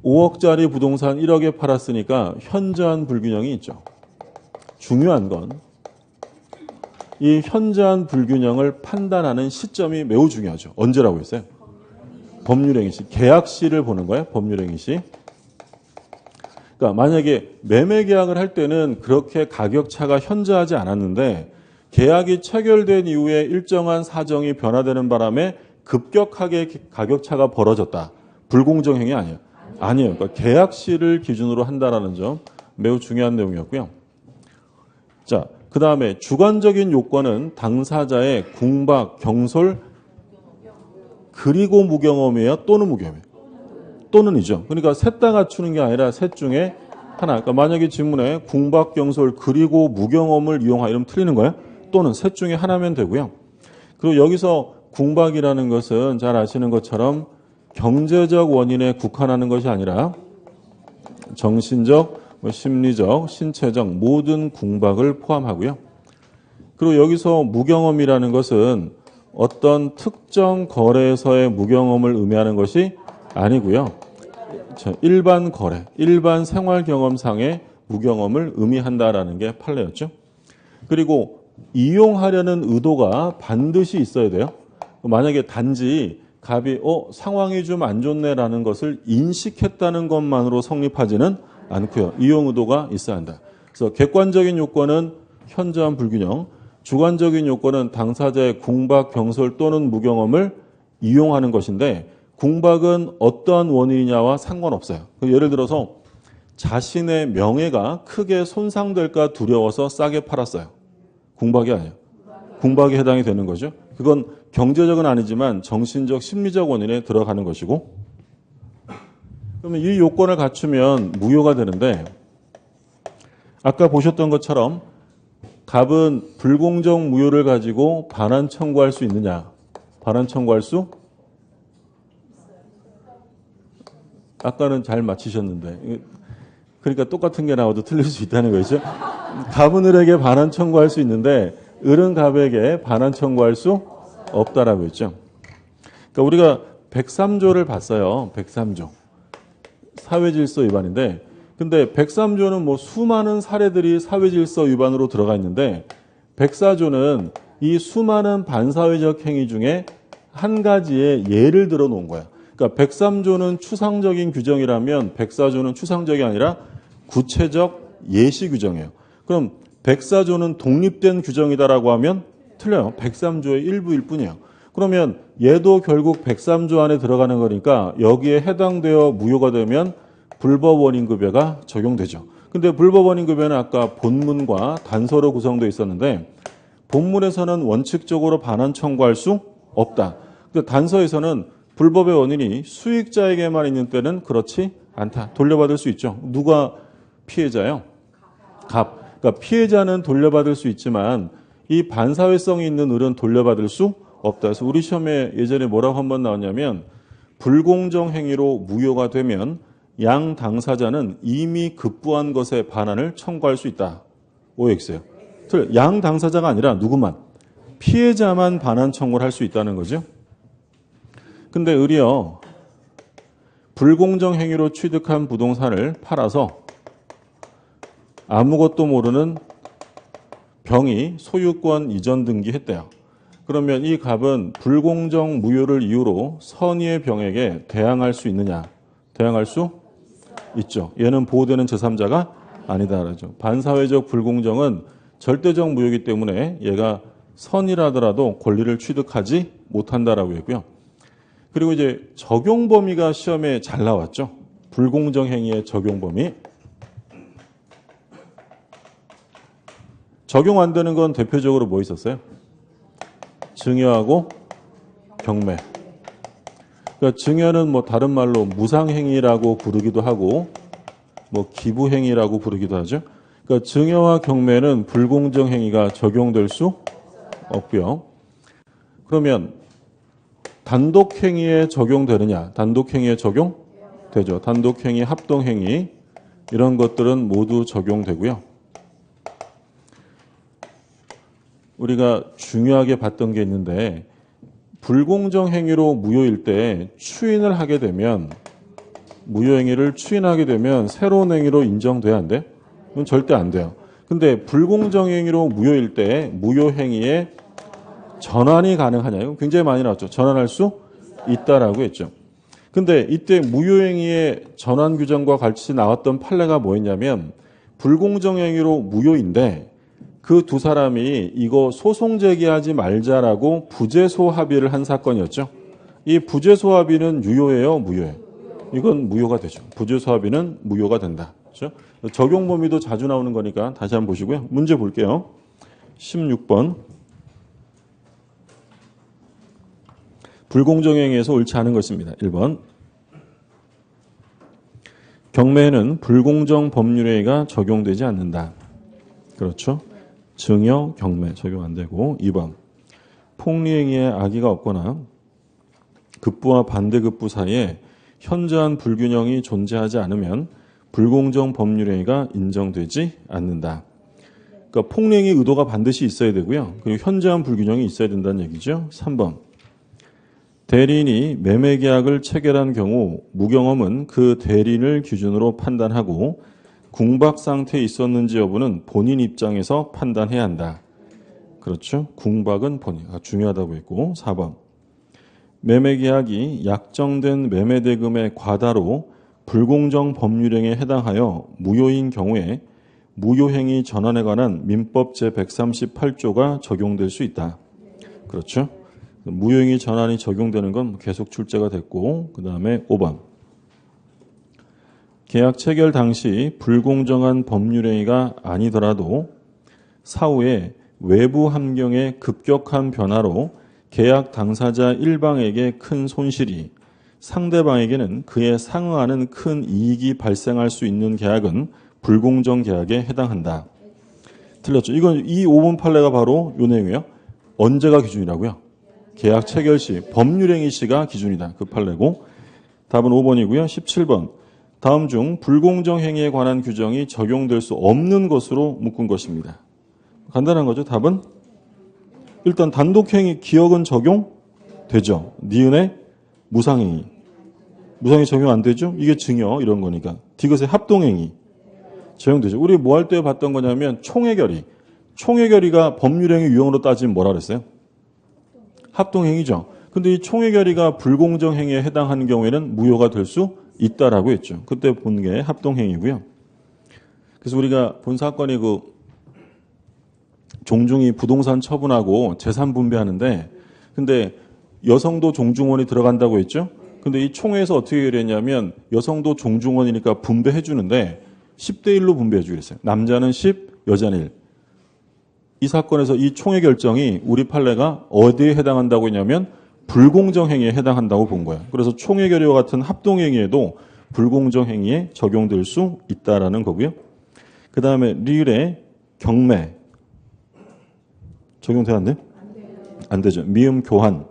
5억짜리 부동산 1억에 팔았으니까 현저한 불균형이 있죠. 중요한 건 이 현저한 불균형을 판단하는 시점이 매우 중요하죠. 언제라고 했어요? 법률행위 시. 계약 시를 보는 거예요. 법률행위 시. 그러니까 만약에 매매 계약을 할 때는 그렇게 가격 차가 현저하지 않았는데 계약이 체결된 이후에 일정한 사정이 변화되는 바람에 급격하게 가격 차가 벌어졌다. 불공정 행위 아니에요. 아니에요. 그러니까 계약 시를 기준으로 한다라는 점 매우 중요한 내용이었고요. 자, 그다음에 주관적인 요건은 당사자의 궁박, 경솔 그리고 무경험이에요. 또는 무경험이에요. 또는이죠. 그러니까 셋 다 갖추는 게 아니라 셋 중에 하나. 그러니까 만약에 질문에 궁박, 경솔 그리고 무경험을 이용하 이러면 틀리는 거예요. 또는 셋 중에 하나면 되고요. 그리고 여기서 궁박이라는 것은 잘 아시는 것처럼 경제적 원인에 국한하는 것이 아니라 정신적, 심리적, 신체적 모든 궁박을 포함하고요. 그리고 여기서 무경험이라는 것은 어떤 특정 거래에서의 무경험을 의미하는 것이 아니고요. 일반 거래, 일반 생활 경험상의 무경험을 의미한다라는 게 판례였죠. 그리고 이용하려는 의도가 반드시 있어야 돼요. 만약에 단지 갑이 상황이 좀 안 좋네라는 것을 인식했다는 것만으로 성립하지는 않고요. 이용 의도가 있어야 한다. 그래서 객관적인 요건은 현저한 불균형, 주관적인 요건은 당사자의 궁박, 경솔 또는 무경험을 이용하는 것인데 궁박은 어떠한 원인이냐와 상관없어요. 예를 들어서 자신의 명예가 크게 손상될까 두려워서 싸게 팔았어요. 궁박이 아니에요. 궁박에 해당이 되는 거죠. 그건 경제적은 아니지만 정신적, 심리적 원인에 들어가는 것이고 그러면 이 요건을 갖추면 무효가 되는데 아까 보셨던 것처럼 갑은 불공정 무효를 가지고 반환 청구할 수 있느냐? 반환 청구할 수? 아까는 잘 맞히셨는데 그러니까 똑같은 게 나와도 틀릴 수 있다는 거죠. 갑은 을에게 반환 청구할 수 있는데 을은 갑에게 반환 청구할 수 없다라고 했죠. 그러니까 우리가 103조를 봤어요. 103조. 사회질서 위반인데 근데 103조는 뭐 수많은 사례들이 사회질서 위반으로 들어가 있는데 104조는 이 수많은 반사회적 행위 중에 한 가지의 예를 들어 놓은 거야. 그러니까 103조는 추상적인 규정이라면 104조는 추상적이 아니라 구체적 예시 규정이에요. 그럼 104조는 독립된 규정이다라고 하면 틀려요. 103조의 일부일 뿐이에요. 그러면 얘도 결국 103조 안에 들어가는 거니까 여기에 해당되어 무효가 되면 불법 원인급여가 적용되죠. 근데 불법 원인급여는 아까 본문과 단서로 구성되어 있었는데 본문에서는 원칙적으로 반환 청구할 수 없다. 근데 단서에서는 불법의 원인이 수익자에게만 있는 때는 그렇지 않다. 돌려받을 수 있죠. 누가 피해자예요? 갑. 그러니까 피해자는 돌려받을 수 있지만 이 반사회성이 있는 을은 돌려받을 수 없다. 그래서 우리 시험에 예전에 뭐라고 한번 나왔냐면 불공정 행위로 무효가 되면 양 당사자는 이미 급부한 것에 반환을 청구할 수 있다. OX예요. 양 당사자가 아니라 누구만? 피해자만 반환 청구를 할 수 있다는 거죠. 근데 을이요. 불공정 행위로 취득한 부동산을 팔아서 아무것도 모르는 병이 소유권 이전 등기했대요. 그러면 이 갑은 불공정 무효를 이유로 선의의 병에게 대항할 수 있느냐? 대항할 수 있죠. 얘는 보호되는 제3자가 아니다. 그러죠. 반사회적 불공정은 절대적 무효이기 때문에 얘가 선이라더라도 권리를 취득하지 못한다라고 했고요. 그리고 이제 적용 범위가 시험에 잘 나왔죠. 불공정 행위의 적용 범위. 적용 안 되는 건 대표적으로 뭐 있었어요? 증여하고 경매. 그러니까 증여는 뭐 다른 말로 무상행위라고 부르기도 하고 뭐 기부행위라고 부르기도 하죠. 그러니까 증여와 경매는 불공정행위가 적용될 수 없고요. 그러면 단독행위에 적용되느냐? 단독행위에 적용되죠. 단독행위, 합동행위 이런 것들은 모두 적용되고요. 우리가 중요하게 봤던 게 있는데 불공정행위로 무효일 때 추인을 하게 되면 무효행위를 추인하게 되면 새로운 행위로 인정돼야 안 돼? 그건 절대 안 돼요. 근데 불공정행위로 무효일 때 무효행위에 전환이 가능하냐? 이건 굉장히 많이 나왔죠. 전환할 수 있다라고 했죠. 근데 이때 무효행위의 전환 규정과 같이 나왔던 판례가 뭐였냐면 불공정행위로 무효인데 그 두 사람이 이거 소송 제기하지 말자라고 부재소 합의를 한 사건이었죠. 이 부재소 합의는 유효예요, 무효예요? 이건 무효가 되죠. 부재소 합의는 무효가 된다. 그렇죠? 적용 범위도 자주 나오는 거니까 다시 한번 보시고요. 문제 볼게요. 16번. 불공정행위에서 옳지 않은 것입니다. 1번. 경매에는 불공정 법률행위가 적용되지 않는다. 그렇죠? 증여, 경매 적용 안 되고. 2번. 폭리행위에 악의가 없거나 급부와 반대급부 사이에 현저한 불균형이 존재하지 않으면 불공정 법률행위가 인정되지 않는다. 그러니까 폭리행위 의도가 반드시 있어야 되고요. 그리고 현저한 불균형이 있어야 된다는 얘기죠. 3번. 대리인이 매매계약을 체결한 경우 무경험은 그 대리인을 기준으로 판단하고 궁박 상태에 있었는지 여부는 본인 입장에서 판단해야 한다. 그렇죠? 궁박은 본인. 중요하다고 했고. 4번. 매매계약이 약정된 매매대금의 과다로 불공정 법률행위에 해당하여 무효인 경우에 무효행위 전환에 관한 민법 제138조가 적용될 수 있다. 그렇죠? 무효행위 전환이 적용되는 건 계속 출제가 됐고, 그 다음에 5번. 계약 체결 당시 불공정한 법률행위가 아니더라도 사후에 외부 환경의 급격한 변화로 계약 당사자 일방에게 큰 손실이 상대방에게는 그에 상응하는 큰 이익이 발생할 수 있는 계약은 불공정 계약에 해당한다. 틀렸죠? 이 5번 판례가 바로 이 내용이에요. 언제가 기준이라고요? 계약 체결 시, 법률행위 시가 기준이다. 그 판례고. 답은 5번이고요. 17번. 다음 중 불공정 행위에 관한 규정이 적용될 수 없는 것으로 묶은 것입니다. 간단한 거죠. 답은 일단 단독행위 기억은 적용되죠. 니은의 무상행위. 무상행위 적용 안 되죠? 이게 증여 이런 거니까. 디귿의 합동행위 적용되죠. 우리 뭐 할 때 봤던 거냐면 총회결의. 총회결의가 법률행위 유형으로 따지면 뭐라 그랬어요? 합동행위죠. 근데 이 총회결의가 불공정행위에 해당하는 경우에는 무효가 될 수 있다라고 했죠. 그때 본 게 합동행위고요. 그래서 우리가 본 사건이 종중이 부동산 처분하고 재산 분배하는데 근데 여성도 종중원이 들어간다고 했죠. 근데 이 총회에서 어떻게 결의했냐면 여성도 종중원이니까 분배해 주는데 10대 1로 분배해 주기로 했어요. 남자는 10, 여자는 1. 이 사건에서 이 총회 결정이 우리 판례가 어디에 해당한다고 했냐면 불공정행위에 해당한다고 본 거예요. 그래서 총회 결의와 같은 합동행위에도 불공정행위에 적용될 수 있다라는 거고요. 그 다음에 리을의 경매 적용돼야 안 돼요? 안 되죠. 미음 교환.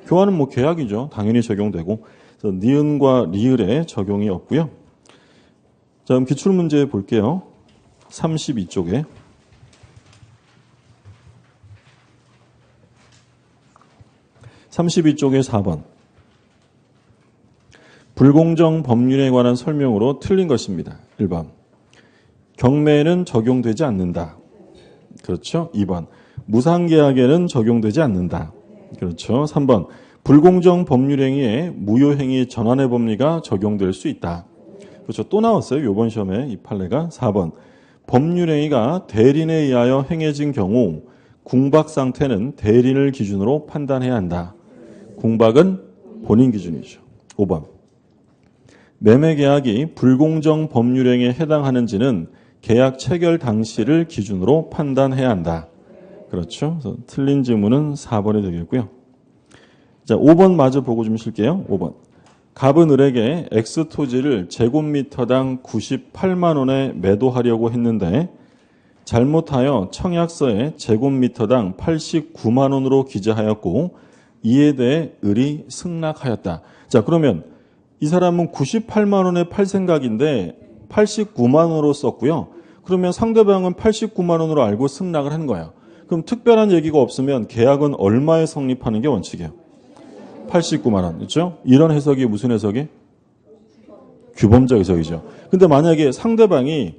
교환은 뭐 계약이죠. 당연히 적용되고. 그래서 니은과 리을에 적용이 없고요. 자, 그럼 기출문제 볼게요. 32쪽에. (32쪽에) 4번. 불공정 법률에 관한 설명으로 틀린 것입니다. 1번. 경매에는 적용되지 않는다. 그렇죠. 2번. 무상계약에는 적용되지 않는다. 그렇죠. 3번. 불공정 법률행위에 무효행위 전환의 법리가 적용될 수 있다. 그렇죠. 또 나왔어요. 이번 시험에 이 판례가. 4번. 법률행위가 대리인에 의하여 행해진 경우 궁박 상태는 대리인을 기준으로 판단해야 한다. 궁박은 본인 기준이죠. 5번. 매매계약이 불공정 법률행위에 해당하는지는 계약 체결 당시를 기준으로 판단해야 한다. 그렇죠. 그래서 틀린 지문은 4번이 되겠고요. 자, 5번 마저 보고 좀 쉴게요. 5번. 갑은 을에게 X 토지를 제곱미터당 98만 원에 매도하려고 했는데 잘못하여 청약서에 제곱미터당 89만 원으로 기재하였고 이에 대해 을이 승낙하였다. 자, 그러면 이 사람은 98만 원에 팔 생각인데 89만 원으로 썼고요. 그러면 상대방은 89만 원으로 알고 승낙을 한 거예요. 그럼 특별한 얘기가 없으면 계약은 얼마에 성립하는 게 원칙이에요? 89만 원. 그렇죠? 이런 해석이 무슨 해석이? 규범적 해석이죠. 근데 만약에 상대방이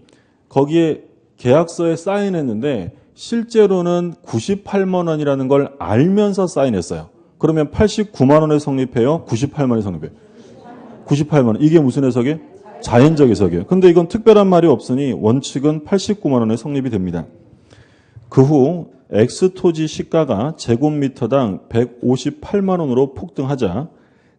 거기에 계약서에 사인했는데 실제로는 98만 원이라는 걸 알면서 사인했어요. 그러면 89만 원에 성립해요? 98만 원에 성립해요? 98만 원. 이게 무슨 해석이에요? 자연적 해석이에요. 근데 이건 특별한 말이 없으니 원칙은 89만 원에 성립이 됩니다. 그 후 X토지 시가가 제곱미터당 158만 원으로 폭등하자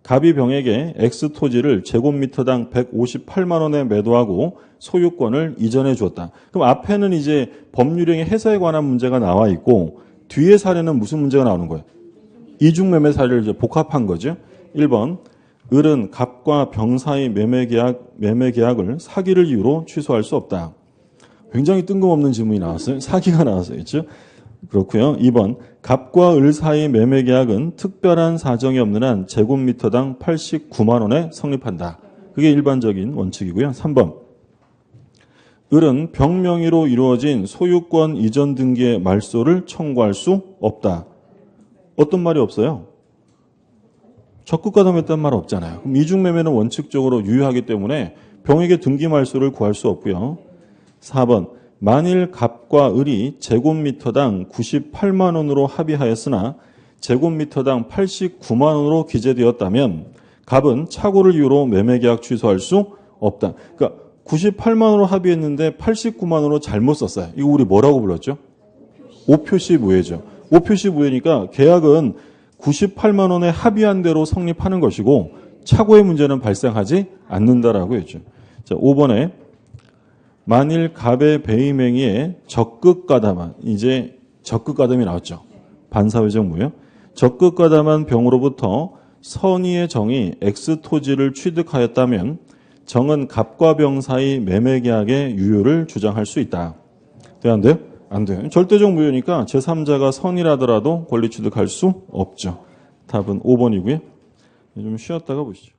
갑이 병에게 X토지를 제곱미터당 158만 원에 매도하고 소유권을 이전해 주었다. 그럼 앞에는 이제 법률형의 해석에 관한 문제가 나와 있고 뒤에 사례는 무슨 문제가 나오는 거예요? 이중매매 사례를 이제 복합한 거죠. 1번. 을은 갑과 병 사이 매매 계약을 사기를 이유로 취소할 수 없다. 굉장히 뜬금없는 질문이 나왔어요. 사기가 나왔어요. 그렇죠? 그렇고요. 2번. 갑과 을 사이 매매 계약은 특별한 사정이 없는 한 제곱미터당 89만 원에 성립한다. 그게 일반적인 원칙이고요. 3번. 을은 병 명의로 이루어진 소유권 이전 등기의 말소를 청구할 수 없다. 어떤 말이 없어요? 적극가담했다는 말 없잖아요. 그럼 이중매매는 원칙적으로 유효하기 때문에 병에게 등기 말소를 구할 수 없고요. 4번. 만일 갑과 을이 제곱미터당 98만 원으로 합의하였으나 제곱미터당 89만 원으로 기재되었다면 갑은 착오를 이유로 매매계약 취소할 수 없다. 그러니까 98만 원으로 합의했는데 89만 원으로 잘못 썼어요. 이거 우리 뭐라고 불렀죠? 오표시 무효죠. 오표시 무효니까 계약은 98만 원에 합의한 대로 성립하는 것이고 착오의 문제는 발생하지 않는다라고 했죠. 자, 5번에 만일 갑의 배임 행위에 적극가담한, 이제 적극가담이 나왔죠. 반사회적 무효. 적극가담한 병으로부터 선의의 정이 X토지를 취득하였다면 정은 갑과 병 사이 매매계약의 유효를 주장할 수 있다. 돼요, 안 돼요? 안 돼요. 절대적 무효니까 제3자가 선의라더라도 권리 취득할 수 없죠. 답은 5번이고요. 좀 쉬었다가 보시죠.